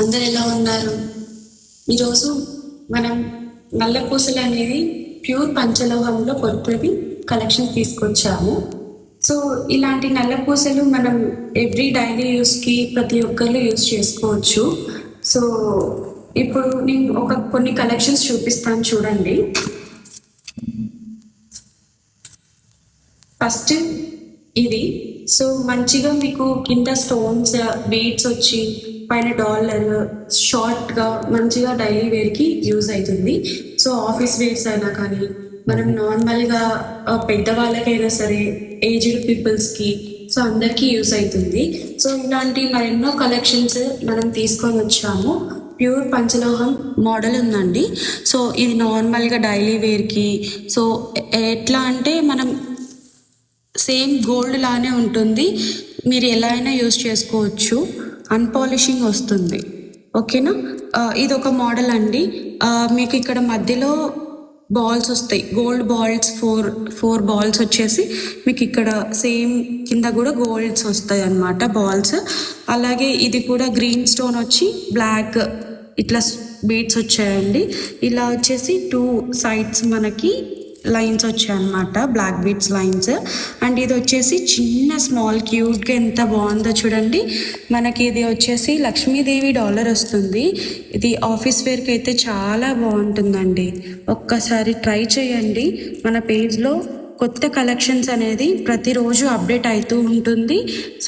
అందరు ఎలా ఉన్నారు? ఈరోజు మనం నల్ల పూసలు అనేది ప్యూర్ పంచలోహంలో కొత్తవి కలెక్షన్స్ తీసుకొచ్చాము. సో ఇలాంటి నల్ల పూసలు మనం ఎవ్రీ డైలీ యూస్కి ప్రతి ఒక్కరు యూస్ చేసుకోవచ్చు. సో ఇప్పుడు నేను కొన్ని కలెక్షన్స్ చూపిస్తాను చూడండి. ఫస్ట్ ఇది సో మంచిగా మీకు కింద స్టోన్స్ బీడ్స్ వచ్చి పైన డాలర్ షార్ట్గా మంచిగా డైలీ వేర్కి యూజ్ అవుతుంది. సో ఆఫీస్ వేర్స్ అయినా కానీ మనం నార్మల్గా పెద్దవాళ్ళకైనా సరే ఏజ్డ్ పీపుల్స్కి సో అందరికీ యూజ్ అవుతుంది. సో ఇలాంటి మరెన్నో కలెక్షన్స్ మనం తీసుకొని వచ్చాము. ప్యూర్ పంచలోహం మోడల్ ఉందండి. సో ఇది నార్మల్గా డైలీ వేర్కి సో ఎట్లా అంటే మనం సేమ్ గోల్డ్ లానే ఉంటుంది, మీరు ఎలా అయినా యూజ్ చేసుకోవచ్చు. అన్పాలిషింగ్ వస్తుంది. ఓకేనా, ఇది ఒక మోడల్ అండి. మీకు ఇక్కడ మధ్యలో బాల్స్ వస్తాయి, గోల్డ్ బాల్స్ ఫోర్ బాల్స్ వచ్చేసి మీకు ఇక్కడ సేమ్ కింద కూడా గోల్డ్స్ వస్తాయి అన్నమాట బాల్స్. అలాగే ఇది కూడా గ్రీన్ స్టోన్ వచ్చి బ్లాక్ ఇట్లా బీడ్స్ వచ్చాయండి. ఇలా వచ్చేసి 2 సైడ్స్ మనకి లైన్స్ వచ్చాయన్నమాట, బ్లాక్ బీడ్స్ లైన్స్. అండ్ ఇది వచ్చేసి చిన్న స్మాల్ క్యూట్గా ఎంత బాగుందో చూడండి. మనకి ఇది వచ్చేసి లక్ష్మీదేవి డాలర్ వస్తుంది. ఇది ఆఫీస్ వేర్కి అయితే చాలా బాగుంటుందండి. ఒక్కసారి ట్రై చేయండి. మన పేజ్లో కొత్త కలెక్షన్స్ అనేది ప్రతిరోజు అప్డేట్ అవుతూ ఉంటుంది.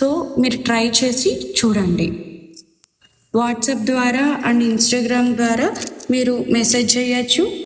సో మీరు ట్రై చేసి చూడండి. వాట్సాప్ ద్వారా అండ్ ఇన్స్టాగ్రామ్ ద్వారా మీరు మెసేజ్ చేయొచ్చు.